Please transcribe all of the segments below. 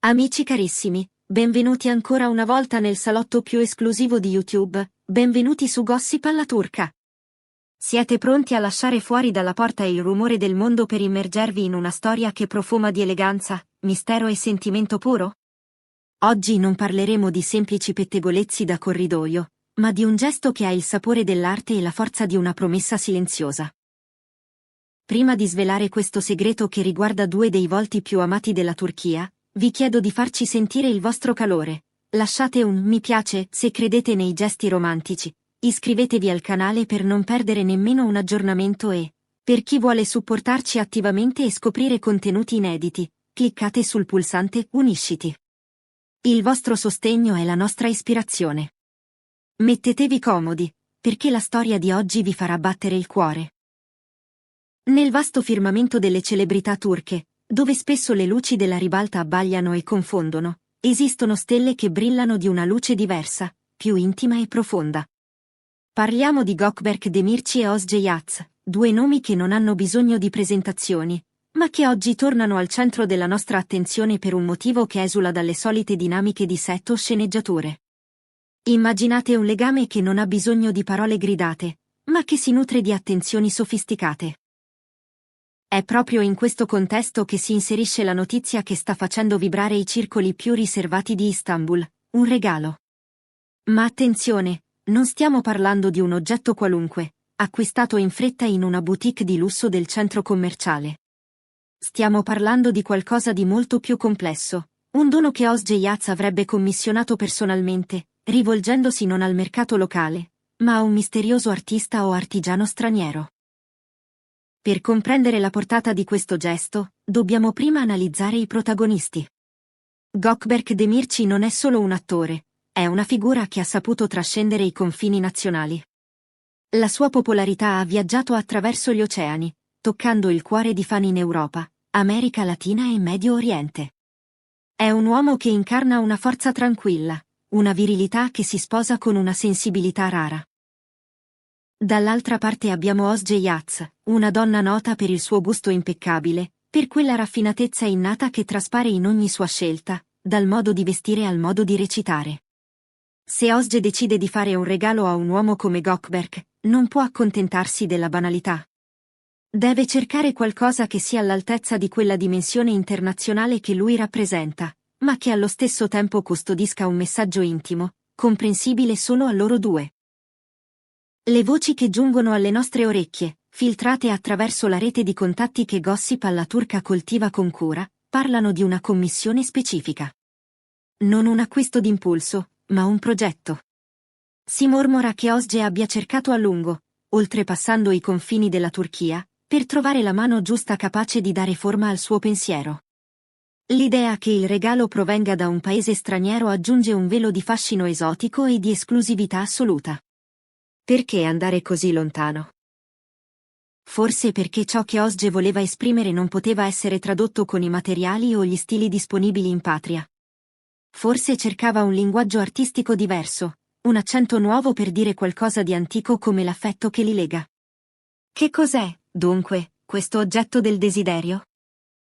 Amici carissimi, benvenuti ancora una volta nel salotto più esclusivo di YouTube, benvenuti su Gossip alla turca. Siete pronti a lasciare fuori dalla porta il rumore del mondo per immergervi in una storia che profuma di eleganza, mistero e sentimento puro? Oggi non parleremo di semplici pettegolezzi da corridoio, ma di un gesto che ha il sapore dell'arte e la forza di una promessa silenziosa. Prima di svelare questo segreto che riguarda due dei volti più amati della Turchia, vi chiedo di farci sentire il vostro calore. Lasciate un mi piace se credete nei gesti romantici. Iscrivetevi al canale per non perdere nemmeno un aggiornamento e, per chi vuole supportarci attivamente e scoprire contenuti inediti, cliccate sul pulsante Unisciti. Il vostro sostegno è la nostra ispirazione. Mettetevi comodi, perché la storia di oggi vi farà battere il cuore. Nel vasto firmamento delle celebrità turche, dove spesso le luci della ribalta abbagliano e confondono, esistono stelle che brillano di una luce diversa, più intima e profonda. Parliamo di Gökberk Demirci e Özge Yağız, due nomi che non hanno bisogno di presentazioni, ma che oggi tornano al centro della nostra attenzione per un motivo che esula dalle solite dinamiche di set o sceneggiature. Immaginate un legame che non ha bisogno di parole gridate, ma che si nutre di attenzioni sofisticate. È proprio in questo contesto che si inserisce la notizia che sta facendo vibrare i circoli più riservati di Istanbul, un regalo. Ma attenzione, non stiamo parlando di un oggetto qualunque, acquistato in fretta in una boutique di lusso del centro commerciale. Stiamo parlando di qualcosa di molto più complesso, un dono che Özge Yağız avrebbe commissionato personalmente, rivolgendosi non al mercato locale, ma a un misterioso artista o artigiano straniero. Per comprendere la portata di questo gesto, dobbiamo prima analizzare i protagonisti. Gökberk Demirci non è solo un attore, è una figura che ha saputo trascendere i confini nazionali. La sua popolarità ha viaggiato attraverso gli oceani, toccando il cuore di fan in Europa, America Latina e Medio Oriente. È un uomo che incarna una forza tranquilla, una virilità che si sposa con una sensibilità rara. Dall'altra parte abbiamo Özge Yağız, una donna nota per il suo gusto impeccabile, per quella raffinatezza innata che traspare in ogni sua scelta, dal modo di vestire al modo di recitare. Se Özge decide di fare un regalo a un uomo come Gökberk, non può accontentarsi della banalità. Deve cercare qualcosa che sia all'altezza di quella dimensione internazionale che lui rappresenta, ma che allo stesso tempo custodisca un messaggio intimo, comprensibile solo a loro due. Le voci che giungono alle nostre orecchie, filtrate attraverso la rete di contatti che Gossip alla turca coltiva con cura, parlano di una commissione specifica. Non un acquisto d'impulso, ma un progetto. Si mormora che Özge abbia cercato a lungo, oltrepassando i confini della Turchia, per trovare la mano giusta capace di dare forma al suo pensiero. L'idea che il regalo provenga da un paese straniero aggiunge un velo di fascino esotico e di esclusività assoluta. Perché andare così lontano? Forse perché ciò che Özge voleva esprimere non poteva essere tradotto con i materiali o gli stili disponibili in patria. Forse cercava un linguaggio artistico diverso, un accento nuovo per dire qualcosa di antico come l'affetto che li lega. Che cos'è, dunque, questo oggetto del desiderio?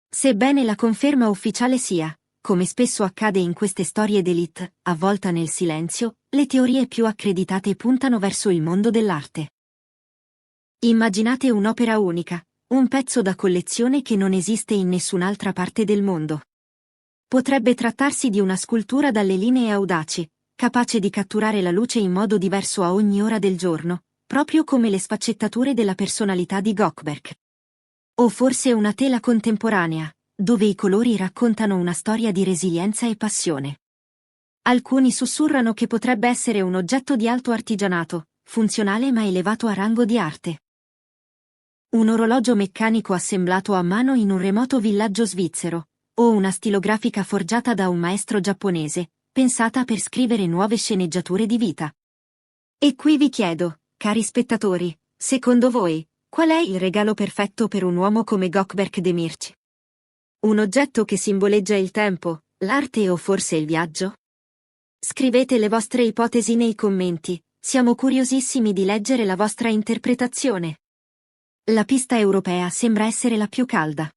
Sebbene la conferma ufficiale sia, come spesso accade in queste storie d'élite, avvolta nel silenzio, le teorie più accreditate puntano verso il mondo dell'arte. Immaginate un'opera unica, un pezzo da collezione che non esiste in nessun'altra parte del mondo. Potrebbe trattarsi di una scultura dalle linee audaci, capace di catturare la luce in modo diverso a ogni ora del giorno, proprio come le sfaccettature della personalità di Gökberk. O forse una tela contemporanea, dove i colori raccontano una storia di resilienza e passione. Alcuni sussurrano che potrebbe essere un oggetto di alto artigianato, funzionale ma elevato a rango di arte. Un orologio meccanico assemblato a mano in un remoto villaggio svizzero, o una stilografica forgiata da un maestro giapponese, pensata per scrivere nuove sceneggiature di vita. E qui vi chiedo, cari spettatori, secondo voi, qual è il regalo perfetto per un uomo come Gökberk Demirci? Un oggetto che simboleggia il tempo, l'arte o forse il viaggio? Scrivete le vostre ipotesi nei commenti, siamo curiosissimi di leggere la vostra interpretazione. La pista europea sembra essere la più calda.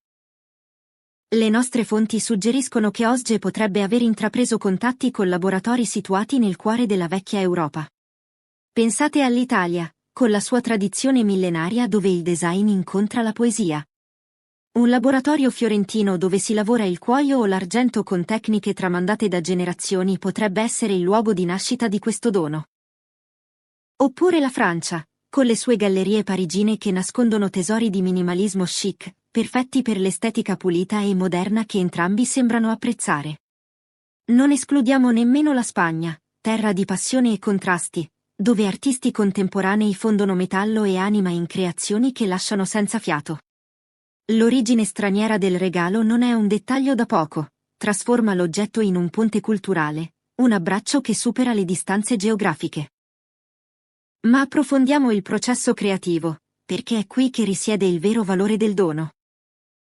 Le nostre fonti suggeriscono che Osge potrebbe aver intrapreso contatti con laboratori situati nel cuore della vecchia Europa. Pensate all'Italia, con la sua tradizione millenaria dove il design incontra la poesia. Un laboratorio fiorentino dove si lavora il cuoio o l'argento con tecniche tramandate da generazioni potrebbe essere il luogo di nascita di questo dono. Oppure la Francia, con le sue gallerie parigine che nascondono tesori di minimalismo chic, perfetti per l'estetica pulita e moderna che entrambi sembrano apprezzare. Non escludiamo nemmeno la Spagna, terra di passione e contrasti, dove artisti contemporanei fondono metallo e anima in creazioni che lasciano senza fiato. L'origine straniera del regalo non è un dettaglio da poco, trasforma l'oggetto in un ponte culturale, un abbraccio che supera le distanze geografiche. Ma approfondiamo il processo creativo, perché è qui che risiede il vero valore del dono.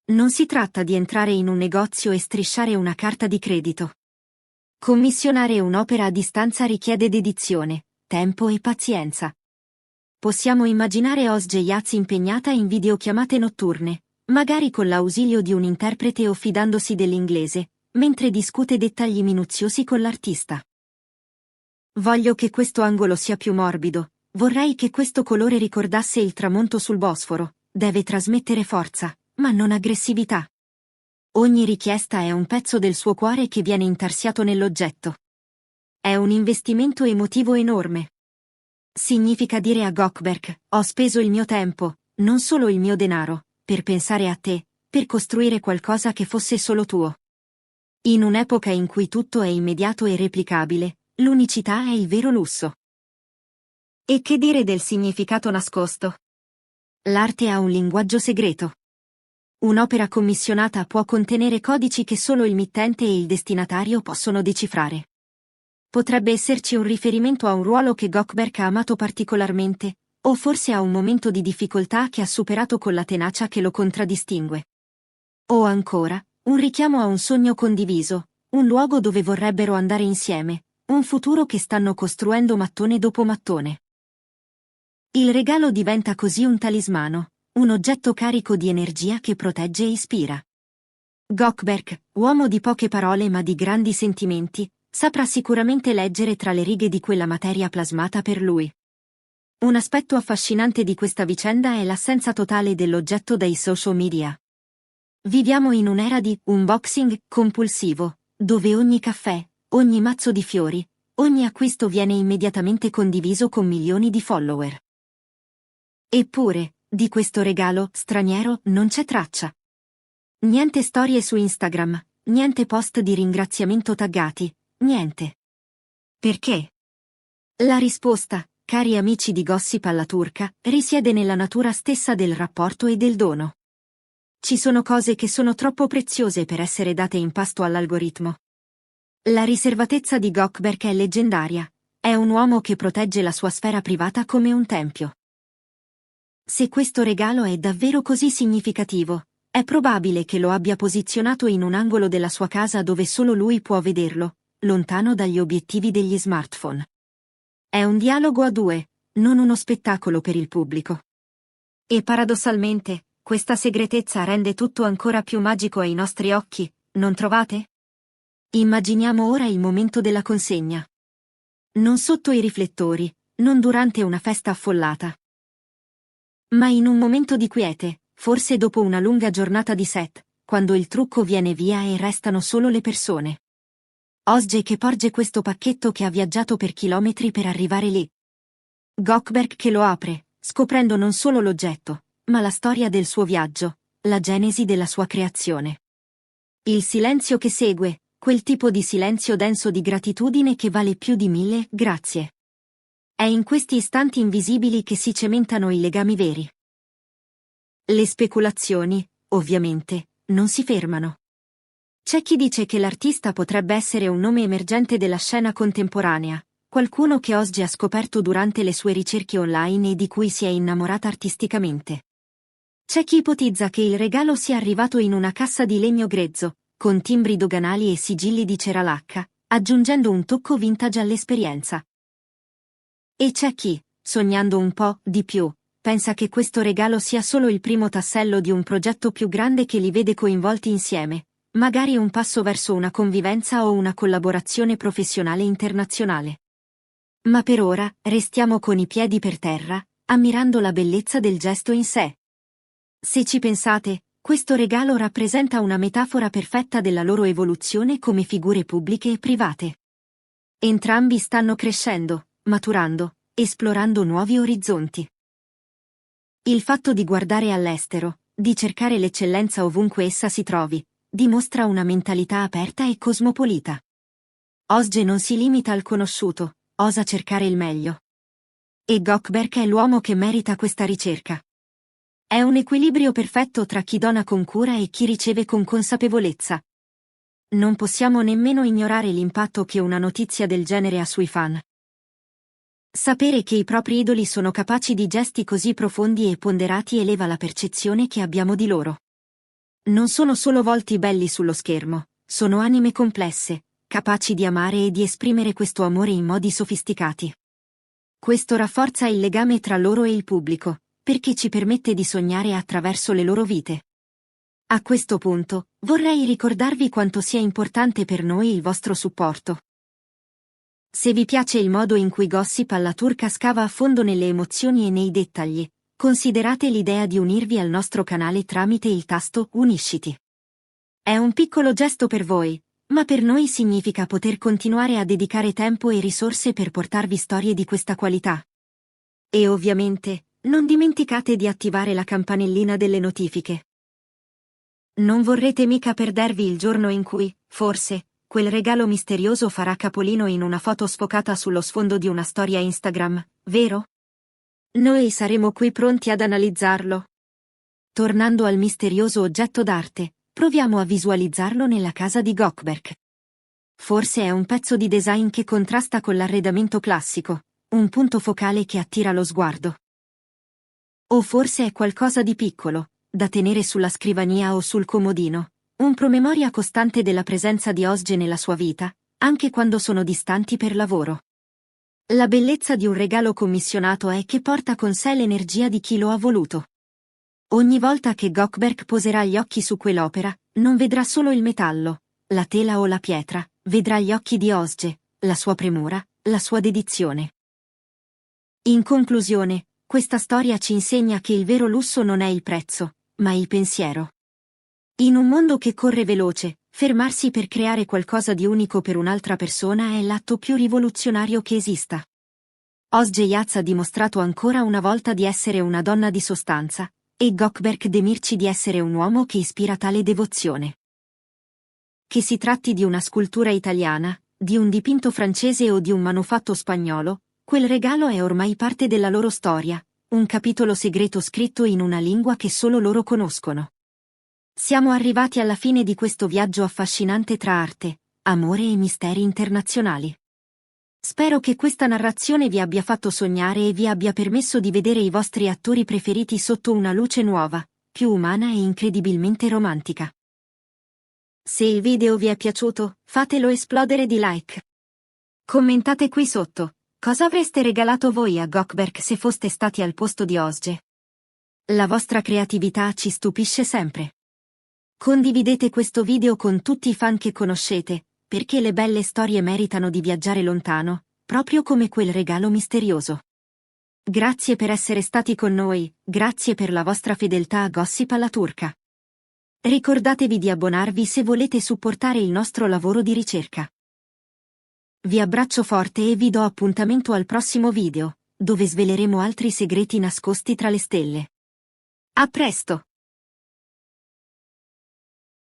Non si tratta di entrare in un negozio e strisciare una carta di credito. Commissionare un'opera a distanza richiede dedizione, tempo e pazienza. Possiamo immaginare Osge Yazzi impegnata in videochiamate notturne, magari con l'ausilio di un interprete o fidandosi dell'inglese, mentre discute dettagli minuziosi con l'artista. Voglio che questo angolo sia più morbido, vorrei che questo colore ricordasse il tramonto sul Bosforo, deve trasmettere forza, ma non aggressività. Ogni richiesta è un pezzo del suo cuore che viene intarsiato nell'oggetto. È un investimento emotivo enorme. Significa dire a Gökberk, ho speso il mio tempo, non solo il mio denaro, per pensare a te, per costruire qualcosa che fosse solo tuo. In un'epoca in cui tutto è immediato e replicabile, l'unicità è il vero lusso. E che dire del significato nascosto? L'arte ha un linguaggio segreto. Un'opera commissionata può contenere codici che solo il mittente e il destinatario possono decifrare. Potrebbe esserci un riferimento a un ruolo che Gökberk ha amato particolarmente, o forse a un momento di difficoltà che ha superato con la tenacia che lo contraddistingue. O ancora, un richiamo a un sogno condiviso, un luogo dove vorrebbero andare insieme, un futuro che stanno costruendo mattone dopo mattone. Il regalo diventa così un talismano, un oggetto carico di energia che protegge e ispira. Gökberk, uomo di poche parole ma di grandi sentimenti, saprà sicuramente leggere tra le righe di quella materia plasmata per lui. Un aspetto affascinante di questa vicenda è l'assenza totale dell'oggetto dai social media. Viviamo in un'era di unboxing compulsivo, dove ogni caffè, ogni mazzo di fiori, ogni acquisto viene immediatamente condiviso con milioni di follower. Eppure, di questo regalo straniero non c'è traccia. Niente storie su Instagram, niente post di ringraziamento taggati, niente. Perché? La risposta, cari amici di Gossip alla turca, risiede nella natura stessa del rapporto e del dono. Ci sono cose che sono troppo preziose per essere date in pasto all'algoritmo. La riservatezza di Gökberk è leggendaria, è un uomo che protegge la sua sfera privata come un tempio. Se questo regalo è davvero così significativo, è probabile che lo abbia posizionato in un angolo della sua casa dove solo lui può vederlo, lontano dagli obiettivi degli smartphone. È un dialogo a due, non uno spettacolo per il pubblico. E paradossalmente, questa segretezza rende tutto ancora più magico ai nostri occhi, non trovate? Immaginiamo ora il momento della consegna. Non sotto i riflettori, non durante una festa affollata. Ma in un momento di quiete, forse dopo una lunga giornata di set, quando il trucco viene via e restano solo le persone. Osge che porge questo pacchetto che ha viaggiato per chilometri per arrivare lì. Gökberk che lo apre, scoprendo non solo l'oggetto, ma la storia del suo viaggio, la genesi della sua creazione. Il silenzio che segue, quel tipo di silenzio denso di gratitudine che vale più di 1000 grazie. È in questi istanti invisibili che si cementano i legami veri. Le speculazioni, ovviamente, non si fermano. C'è chi dice che l'artista potrebbe essere un nome emergente della scena contemporanea, qualcuno che Osge ha scoperto durante le sue ricerche online e di cui si è innamorata artisticamente. C'è chi ipotizza che il regalo sia arrivato in una cassa di legno grezzo, con timbri doganali e sigilli di cera lacca, aggiungendo un tocco vintage all'esperienza. E c'è chi, sognando un po' di più, pensa che questo regalo sia solo il primo tassello di un progetto più grande che li vede coinvolti insieme, magari un passo verso una convivenza o una collaborazione professionale internazionale. Ma per ora, restiamo con i piedi per terra, ammirando la bellezza del gesto in sé. Se ci pensate, questo regalo rappresenta una metafora perfetta della loro evoluzione come figure pubbliche e private. Entrambi stanno crescendo, maturando, esplorando nuovi orizzonti. Il fatto di guardare all'estero, di cercare l'eccellenza ovunque essa si trovi, dimostra una mentalità aperta e cosmopolita. Osge non si limita al conosciuto, osa cercare il meglio. E Gökberk è l'uomo che merita questa ricerca. È un equilibrio perfetto tra chi dona con cura e chi riceve con consapevolezza. Non possiamo nemmeno ignorare l'impatto che una notizia del genere ha sui fan. Sapere che i propri idoli sono capaci di gesti così profondi e ponderati eleva la percezione che abbiamo di loro. Non sono solo volti belli sullo schermo, sono anime complesse, capaci di amare e di esprimere questo amore in modi sofisticati. Questo rafforza il legame tra loro e il pubblico, perché ci permette di sognare attraverso le loro vite. A questo punto, vorrei ricordarvi quanto sia importante per noi il vostro supporto. Se vi piace il modo in cui Gossip alla turca scava a fondo nelle emozioni e nei dettagli, considerate l'idea di unirvi al nostro canale tramite il tasto Unisciti. È un piccolo gesto per voi, ma per noi significa poter continuare a dedicare tempo e risorse per portarvi storie di questa qualità. E ovviamente, non dimenticate di attivare la campanellina delle notifiche. Non vorrete mica perdervi il giorno in cui, forse, quel regalo misterioso farà capolino in una foto sfocata sullo sfondo di una storia Instagram, vero? Noi saremo qui pronti ad analizzarlo. Tornando al misterioso oggetto d'arte, proviamo a visualizzarlo nella casa di Gökberk. Forse è un pezzo di design che contrasta con l'arredamento classico, un punto focale che attira lo sguardo. O forse è qualcosa di piccolo, da tenere sulla scrivania o sul comodino, un promemoria costante della presenza di Osge nella sua vita, anche quando sono distanti per lavoro. La bellezza di un regalo commissionato è che porta con sé l'energia di chi lo ha voluto. Ogni volta che Gökberk poserà gli occhi su quell'opera, non vedrà solo il metallo, la tela o la pietra, vedrà gli occhi di Osge, la sua premura, la sua dedizione. In conclusione, questa storia ci insegna che il vero lusso non è il prezzo, ma il pensiero. In un mondo che corre veloce, fermarsi per creare qualcosa di unico per un'altra persona è l'atto più rivoluzionario che esista. Osge Yaz ha dimostrato ancora una volta di essere una donna di sostanza, e Gökberk Demirci di essere un uomo che ispira tale devozione. Che si tratti di una scultura italiana, di un dipinto francese o di un manufatto spagnolo, quel regalo è ormai parte della loro storia, un capitolo segreto scritto in una lingua che solo loro conoscono. Siamo arrivati alla fine di questo viaggio affascinante tra arte, amore e misteri internazionali. Spero che questa narrazione vi abbia fatto sognare e vi abbia permesso di vedere i vostri attori preferiti sotto una luce nuova, più umana e incredibilmente romantica. Se il video vi è piaciuto, fatelo esplodere di like. Commentate qui sotto, cosa avreste regalato voi a Gökberk se foste stati al posto di Osge? La vostra creatività ci stupisce sempre. Condividete questo video con tutti i fan che conoscete, perché le belle storie meritano di viaggiare lontano, proprio come quel regalo misterioso. Grazie per essere stati con noi, grazie per la vostra fedeltà a Gossip alla turca. Ricordatevi di abbonarvi se volete supportare il nostro lavoro di ricerca. Vi abbraccio forte e vi do appuntamento al prossimo video, dove sveleremo altri segreti nascosti tra le stelle. A presto!